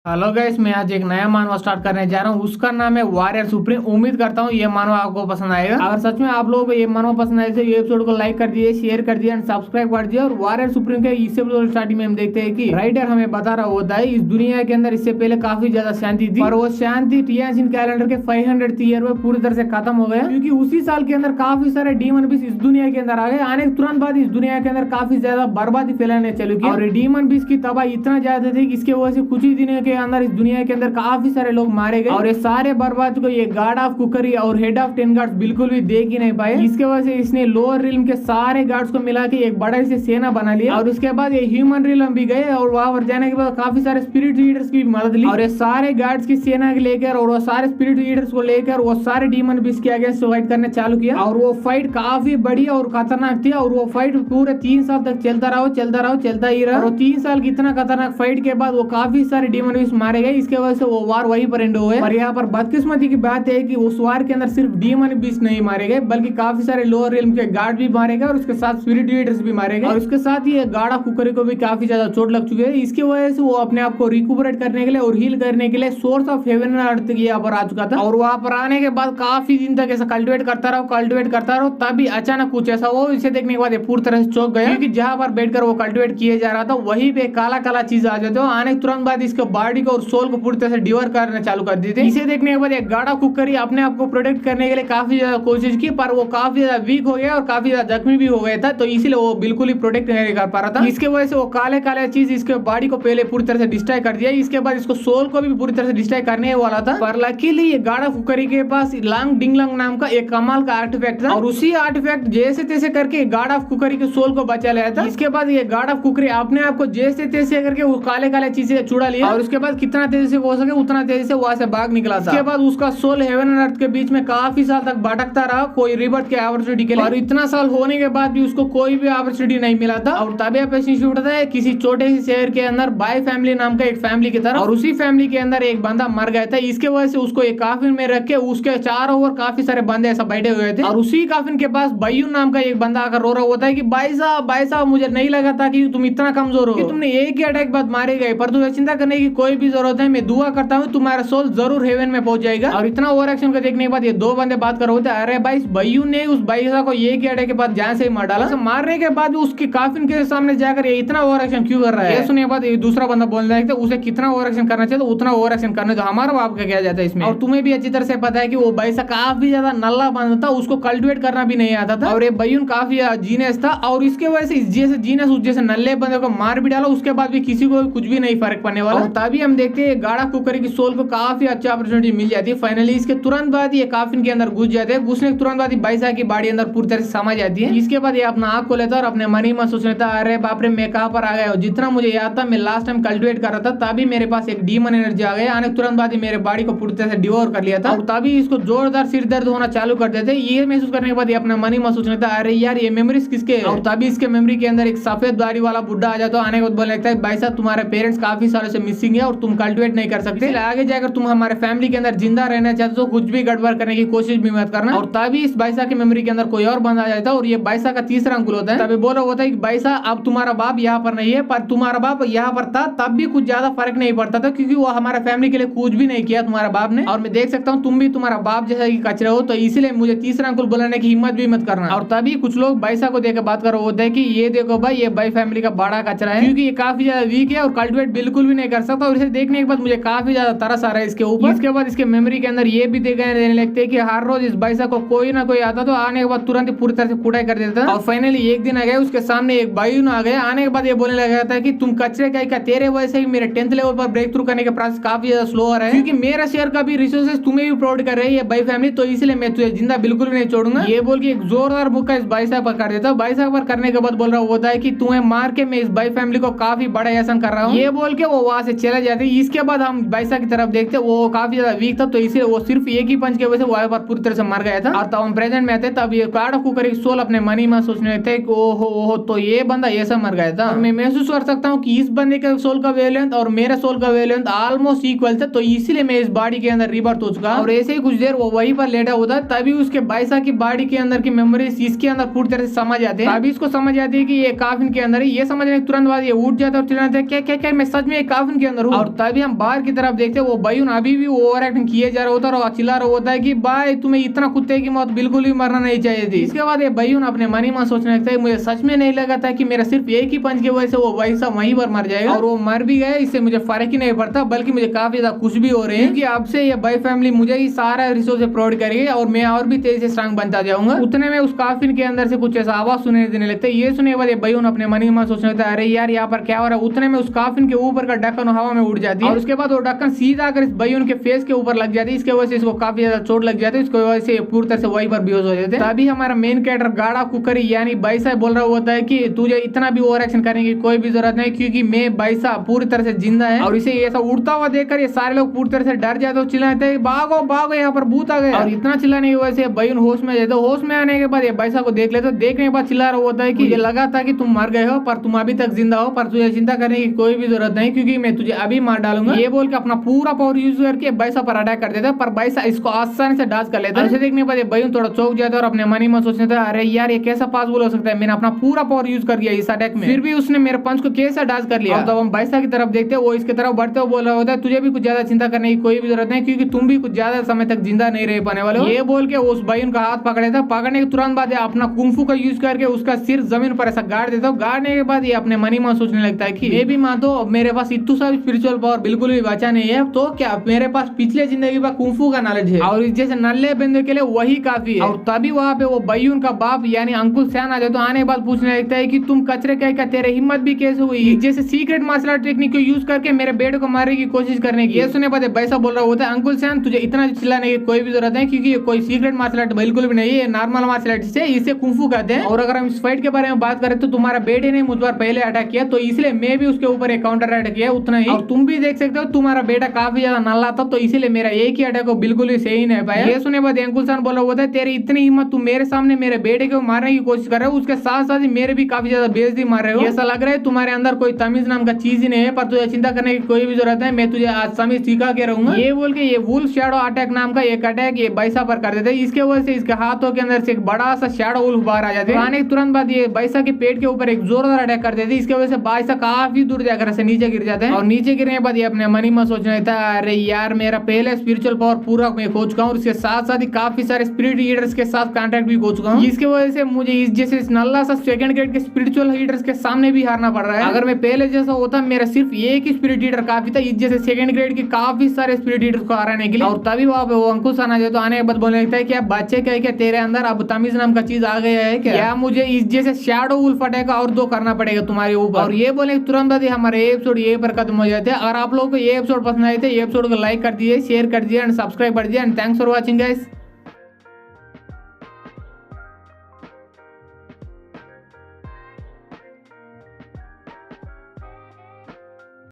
Hello guys, मैं आज एक नया मानवा स्टार्ट करने जा रहा हूँ। उसका नाम है वॉरियर सुप्रीम। उम्मीद करता हूँ ये मानवा आपको पसंद आएगा। अगर सच में आप लोगों को ये मानवा पसंद आए तो ये एपिसोड को लाइक कर दिए, शेयर कर दिए एंड सब्सक्राइब कर दिए। और वॉरियर सुप्रीम के इस एपिसोड स्टार्टिंग में हम देखते हैं कि राइटर हमें बता रहा होता है इस दुनिया के अंदर इससे पहले काफी ज्यादा शांति थी, और वो शांति टियासिन कैलेंडर के 500th ईयर में पूरी तरह से खत्म हो गया, क्योंकि उसी साल के अंदर काफी सारे डीमन बीस इस दुनिया के अंदर आ गए। आने के तुरंत बाद इस दुनिया के अंदर काफी ज्यादा बर्बादी फैलाने चली गई, और डीमन बीस की तबाही इतना ज्यादा थी कि इसके वजह से कुछ ही दिनों के अंदर इस दुनिया के अंदर काफी सारे लोग मारे गए। और ये सारे बर्बाद को ये गार्ड ऑफ कुकरी और हेड ऑफ 10 गार्ड्स बिल्कुल भी देख ही नहीं पाए। इसके वजह से इसने लोअर रिल्म के सारे गार्ड्स को मिला के एक बड़ा से सेना बना लिया, और उसके बाद ये ह्यूमन रिल्म भी गए, और वहां पर जाने के बाद काफी सारे स्पिरिट लीडर्स की भी मदद ली, और ये सारे गार्ड्स की सेना के लेकर और वो सारे स्पिरिट लीडर्स को लेकर वो सारे डीमन बीस्ट के अगेंस्ट फाइट करने चालू किया। और वो फाइट काफी बढ़िया और खतरनाक थी, और वो फाइट पूरे 3 साल तक चलता ही रहा। और 3 साल की इतना खतरनाक फाइट के बाद वो काफी सारे डीमन बीस्ट मारे गए। इसके वजह से वो वार वहीं पर एंड हुए। और यहाँ पर बदकिस्मती की बात है कि उस वार के अंदर सिर्फ डीमन बीस्ट नहीं मारे गए, बल्कि काफी सारे लोअर रिल्म के गार्ड भी मारे गए, और उसके साथ स्पिरिट लीडर्स भी मारे गए, और उसके साथ ही गार्ड ऑफ कुकरी को भी काफी ज्यादा चोट लग चुकी है। इसकी वजह से वो अपने आप को रिकूपरेट करने के लिए और हील करने के लिए सोर्स ऑफ हेवन अर्थ यहाँ पर आ चुका था। और वहां पर आने के बाद काफी दिन तक ऐसा कल्टिवेट करता रहो, तभी अचानक कुछ ऐसा हो, इसे देखने के बाद पूरी तरह से चौंक गया, क्योंकि जहां पर बैठकर वो कल्टिवेट किए जा रहा था वहीं पे काला काला चीज आ जाते हो। आने के तुरंत बाद इसके बॉडी को और सोल को पूरी तरह से डिवर करने चालू कर दी थी। इसे देखने के बाद एक गार्ड ऑफ कुकरी अपने आप को प्रोटेक्ट करने के लिए काफी ज्यादा कोशिश की, पर वो काफी ज्यादा वीक हो गया और काफी ज्यादा जख्मी भी हो गया था, तो इसीलिए वो बिल्कुल ही प्रोटेक्ट नहीं कर पा रहा था। इसके वजह से वो काले काले चीज इसके बॉडी को पहले पूरी तरह से डिस्ट्रॉय कर दिया, इसके बाद इसको सोल को भी पूरी तरह से डिस्ट्रॉय करने वाला था। पर लकीली ये गार्ड ऑफ कुकरी के पास लांग डिंगलंग नाम का एक कमाल का आर्टिफैक्ट था, और उसी आर्टिफैक्ट जैसे तैसे करके गार्ड ऑफ कुकरी के सोल को बचा लिया था। इसके बाद ये गार्ड ऑफ कुकरी अपने आप को जैसे तैसे करके वो काले काले चीजें छुड़ा लिया, और उसके बाद कितना तेजी से हो सके उतना तेजी से वहां से भाग निकला था। इसके बाद उसका सोल हेवन एंड अर्थ के बीच में काफी साल तक भटकता रहा कोई रिबर्थ के अपॉर्चुनिटी के लिए, और इतना साल होने के बाद भी उसको कोई भी अपॉर्चुनिटी नहीं मिला था। और तभी होता है किसी छोटे से शहर के अंदर बाय फैमिली नाम का एक फैमिली की तरफ, और उसी फैमिली के अंदर एक बंदा मर गया था। इसके वजह से उसको एक काफिन में रख के उसके चारों ओर काफी सारे बंदे ऐसा बैठे हुए थे, और उसी काफिन के पास बय्यून नाम का एक बंदा आकर रो रहा होता है कि भाई साहब मुझे नहीं लगा था कि तुम इतना कमजोर हो, कि तुमने एक ही अटैक बाद मारे गए, पर तुम्हें चिंता करने की कोई भी जरूरत है, मैं दुआ करता हूँ तुम्हारा सोल जरूर हेवन में पहुंच जाएगा। और इतना ओवर एक्शन को देखने के बाद ये दो बंदे बात कर रहे होते, अरे भाई बय्यून ने उस बाईसा को एक ही अटैक के बाद जान से ही मार डाला, मारने के बाद उसके काफिन के सामने जाकर ये इतना ओवर एक्शन क्यों कर रहा है। ये सुनने के बाद दूसरा बंदा बोल रहा है कि उसे कितना ओवर एक्शन करना चाहिए तो उतना ओवर एक्शन करने दो, हमारा बाप का क्या जाता है इसमें। और तुम्हें भी अच्छी तरह से पता है कि वो बाईसा काफी ज्यादा नल्ला बंदा था, उसको कल्टिवेट करना भी नहीं आता था, और ये बय्यून काफी जीनियस था, और इसके वजह से इस जैसे जीनियस उस जैसे नल्ले बंदे को मार भी डाला, उसके बाद भी किसी को कुछ भी नहीं फर्क पड़ने वाला। तभी हम देखते हैं गार्ड ऑफ कुकरी की सोल को काफी अच्छा अपॉर्चुनिटी मिल जाती है। फाइनली इसके तुरंत बाद ये काफिन के अंदर घुस जाते हैं, घुसने के तुरंत बाद बाईसा की बॉडी अंदर पूरी तरह से समा जाती है। इसके बाद ये अपना आंख को लेता है और अपने मन ही में सोच लेता है, अरे बाप रे मैं कहां पर आ गया हूं। जितना मुझे याद था मैं लास्ट टाइम कल्टिवेट कर रहा था, तभी मेरे पास एक डीमन एनर्जी आ गया, आने तुरंत बाद ही मेरे बॉडी को पूरी तरह से डिवोर कर लिया था, और तभी इसको जोरदार सिर दर्द होना चालू कर देते। ये महसूस करने के बाद ये अपना मन ही में सोच लेता है, अरे यार ये मेमोरीज किसके, और तभी इसके मेमोरी के अंदर एक सफेद दाढ़ी वाला बुढ़ा आ जाता है। आने के बाद बोलने लगता है, भाई साहब तुम्हारे पेरेंट्स काफी सालों से मिसिंग है और तुम कल्टिवेट नहीं कर सकते, आगे जाकर तुम हमारे फैमिली के अंदर जिंदा रहना चाहते हो, कुछ भी गड़बड़ करने की कोशिश भी मत करना। और तभी इस बाईसा की मेमोरी के अंदर कोई और बंदा आ जाता है, और ये बाईसा का तीसरा अंकुल होता है। तभी बोला होता है कि बाईसा अब तुम्हारा बाप यहाँ पर नहीं है, पर तुम्हारा बाप यहाँ पर था, तब भी कुछ ज्यादा फर्क नहीं पड़ता था, क्योंकि वो हमारे फैमिली के लिए कुछ भी नहीं किया तुम्हारा बाप ने, और मैं देख सकता हूँ तुम भी तुम्हारा बाप जैसा ही कचरा हो, तो इसीलिए मुझे तीसरा अंकुल बुलाने की हिम्मत भी मत करना। और तभी कुछ लोग बाईसा को देकर बात कर रहे होते हैं कि ये देखो भाई ये बाई फैमिली का बड़ा कचरा है, क्योंकि ये काफी ज्यादा वीक है और कल्टिवेट बिल्कुल भी नहीं कर सकता, और इसे देखने के बाद मुझे काफी ज्यादा तरस आ रहा है इसके ऊपर। इसके बाद इसके मेमोरी के अंदर ये भी देने लगते हैं कि हर रोज इस बाईसा को कोई ना कोई आता तो आने के बाद तुरंत पूरी तरह से कुटाई कर देता था। और फाइनली एक दिन आ गया, उसके सामने एक बय्यून आ गया, आने के बाद ये बोलने लगा था कि तुम कचरे का तेरे वजह से ही मेरे 10th लेवल पर ब्रेक थ्रू करने के प्रोसेस काफी ज्यादा स्लो हो रहा है, क्योंकि मेरा शेयर का भी रिसोर्सेज तुम्हें भी प्रोवाइड कर रही है बाई फैमिली, तो इसलिए मैं तुझे जिंदा बिल्कुल भी नहीं छोड़ूंगा। ये बोल के एक जोरदार मुक्का इस बाईसा पर कर देता। बाईसा पर करने के बाद बोल रहा होता है कि तुम्हें मार के मैं इस बाई फैमिली को काफी बड़ा एहसान कर रहा हूँ। ये बोल के वो वहां से चले जाते। इसके बाद हम बाईसा की तरफ देखते, वो काफी ज्यादा वीक था, तो इसलिए वो सिर्फ एक ही पंच के वजह से वहां पर पूरी तरह से मर गया था। और तब हम प्रेजेंट में आते, तब ये गार्ड ऑफ कुकरी सोल अपने मनी में सोचने लगते कि ओहो तो ये बंदा ऐसा मर गया था। मैं महसूस कर सकता हूँ कि इस बंदे का सोल का वेवलेंथ और मेरा सोल का वेवलेंथ ऑलमोस्ट इक्वल था, तो इसीलिए मैं इस बॉडी के अंदर रिबर्थ हो चुका। और ऐसे ही कुछ देर वो वहीं पर लेटा होता, तभी उसके बाईसा की बॉडी के अंदर की मेमोरीज इसके अंदर पूरी तरह से समझ आते हैं। तभी इसको समझ आती है कि ये काफिन के अंदर है। ये समझने के तुरंत बाद ये उठ जाता है और चिल्लाता है, क्या क्या क्या मैं सच में काफिन के अंदर हूँ। करूँ। और तभी हम बाहर की तरफ देखते वो बयून अभी भी ओवर एक्टिंग किए जा रहा होता है और चिल्ला रहा होता है कि भाई तुम्हें इतना कुत्ते की मौत बिल्कुल भी मरना नहीं चाहिए थी। इसके बाद ये बयून अपने मन ही मन सोचने लगता है मुझे सच में नहीं लगा था कि मेरा सिर्फ एक ही पंच की वजह से वो भाई साहब वहीं पर मर जाएगा, और वो मर भी गए, इससे मुझे फर्क ही नहीं पड़ता, बल्कि मुझे काफी ज्यादा खुश भी हो रहे हैं कि अब से ये बाई फैमिली मुझे ही सारा रिसोर्स प्रोवाइड करेगी और मैं और भी तेजी से स्ट्रांग बनता जाऊंगा। उतने में उस काफिन के अंदर से कुछ ऐसा आवाज सुनने देने लगता है। ये सुनने के बाद बयून अपने मन ही मन सोचने लगता है अरे यार यहाँ पर क्या हो रहा है। उतने में उस काफिन के ऊपर का ढक्कन हवा में उड़ जाती है और उसके बाद वो ढक्कन सीधा आकर इस बयून के फेस के ऊपर लग जाती है। इसके वजह से इसको काफी ज्यादा चोट लग जाती है, इसकी वजह से पूरी तरह से वहीं पर बेहोश हो जाते हैं। तभी हमारा मेन कैरेक्टर गाड़ा कुकरी यानी भाई साहब बोल रहा होता है कि तुझे इतना भी ओवर एक्शन करने की कोई भी जरूरत नहीं, क्योंकि मैं भाई साहब पूरी तरह से जिंदा है। और इसे ऐसा उड़ता हुआ देखकर ये सारे लोग पूरी तरह से डर जाते हैं, चिल्लाते हैं भागो भागो यहाँ पर भूत आ गए। और इतना चिल्लाने की वजह से बयून होश में जाते। होश में आने के बाद ये भाई साहब को देख लेते, देखने के बाद चिल्ला रहा होता है कि ये लगा था कि तुम मर गए हो पर तुम अभी तक जिंदा हो, पर तुझे चिंता करने की कोई भी जरूरत नहीं क्योंकि मैं तुझे अभी मार डालूंगा। ये बोल के अपना पूरा पावर यूज करके भाई साहब पर अटैक कर देता है, पर भाई साहब इसको आसानी से डांस कर लेता है। इसे देखने के बाद बयून थोड़ा चौंक जाता है और अपने मन ही मन सोचने था अरे यार ये कैसा पॉसिबल हो सकता है, मैंने अपना पूरा पावर यूज कर दिया इस अटैक में, फिर भी उसने मेरे पंच को कैसा डांस कर लिया। तब हम भाई साहब की तरफ देखते हैं, वो इसके तरफ बढ़ते हुए बोल रहा होता है तुझे भी कुछ ज्यादा चिंता करने की कोई भी जरूरत नहीं क्योंकि तुम भी कुछ ज्यादा समय तक जिंदा नहीं रह पाने वाले हो। ये बोल के उस बयून का हाथ पकड़े था, पकड़ने के तुरंत बाद अपना कुंफू का यूज करके उसका सिर जमीन पर ऐसा गाड़ देता हूँ। गाड़ने के बाद ये अपने मन ही मन सोचने लगता है कि मैं भी मान दो मेरे पास इतना सा स्पिरिचुअल पावर बिल्कुल भी बचा नहीं है, तो क्या मेरे पास पिछले जिंदगी का कुंफू का नॉलेज है और जैसे नल्ले बंदे के लिए वही काफी है। और तभी वहाँ पे वो बयून का बाप यानी अंकुल सैन आ जाए, तो आने के बाद पूछने लगता है कि तुम कचरे क्या तेरे हिम्मत भी कैसे हुई जैसे सीक्रेट मार्शल आर्ट टेक्निक को यूज करके मेरे बेटे को मारने की कोशिश करने की। ये सुने बाद बैसा बोल रहा होता है अंकुल सैन तुझे इतना चिल्लाने की कोई भी जरूरत नहीं क्योंकि कोई सीक्रेट मार्शल आर्ट बिल्कुल भी नहीं है, नॉर्मल मार्शल आर्ट से इसे कुंफू कहते हैं। और अगर हम इस फाइट के बारे में बात करें तो तुम्हारा बेटे ने मुझ पर पहले अटैक किया तो इसलिए मैं भी उसके ऊपर एक काउंटर अटैक किया उतना ही। और तुम भी देख सकते हो तुम्हारा बेटा काफी ज्यादा नल्ला था तो इसीलिए मेरा एक ही अटैक को बिल्कुल भी सही नहीं पाया। ये सुने बाद अंकुल सैन बोल रहा होता है तेरी इतनी हिम्मत, तुम मेरे सामने मेरे बेटे को मारने की कोशिश कर रहे हो, उसके साथ साथ ही मेरे भी काफी ज्यादा बेइज्जती मार रहे हो। ऐसा लग रहा है तुम्हारे अंदर कोई तमीज नाम का चीज ही नहीं है, पर तुझे चिंता करने की कोई भी जरूरत है, मैं तुझे आज तमीज सिखा के रहूंगा। ये बोल के ये वुल्फ शैडो अटैक नाम का एक अटैक ये बैसा पर कर देते, इसके वजह से इसके हाथों के अंदर से एक बड़ा सा शैडो वुल्फ बाहर आ जाते हैं। आने के तुरंत बाद ये बैसा के पेट के ऊपर एक जोरदार अटैक कर देते, इसके वजह से बैसा काफी दूर जाकर से नीचे गिर जाते हैं। और नीचे गिरने के बाद ये अपने मन ही में सोचने लगता है अरे यार मेरा पहले स्पिरिचुअल पावर पूरा मैं खो चुका हूँ, इसके साथ साथ ही काफी सारे स्पिरिट लीडर्स के साथ कॉन्ट्रैक्ट भी खो चुका हूँ, इसके वजह से मुझे इस जैसे नल्ला सा सेकंड ग्रेड के स्पिरिचुअल लीडर्स के सामने भी हारना पड़ रहा है। अगर मैं पहले जैसा होता मेरा सिर्फ एक ही स्पिरिट लीडर काफी था, इस जैसे सेकंड ग्रेड के काफी सारे स्पिरिट लीडर्स को हराने के लिए। और तभी वहां पे वो अंकुश आना जाए, तो आने के बाद बोलने लगता है कि बच्चे क्या तेरे अंदर अब तमीज नाम का चीज आ गया है क्या मुझे इस जैसे शैडो वुल्फ अटैक और दो करना पड़ेगा तुम्हारे ऊपर। और ये बोले तुरंत बाद हमारे एपिसोड ये पर खत्म हो जाते हैं। अगर आप लोगों को ये एपिसोड पसंद आए थे ये एपिसोड को लाइक कर दीजिए, शेयर कर दीजिए एंड सब्सक्राइब कर दीजिए and thanks for watching guys.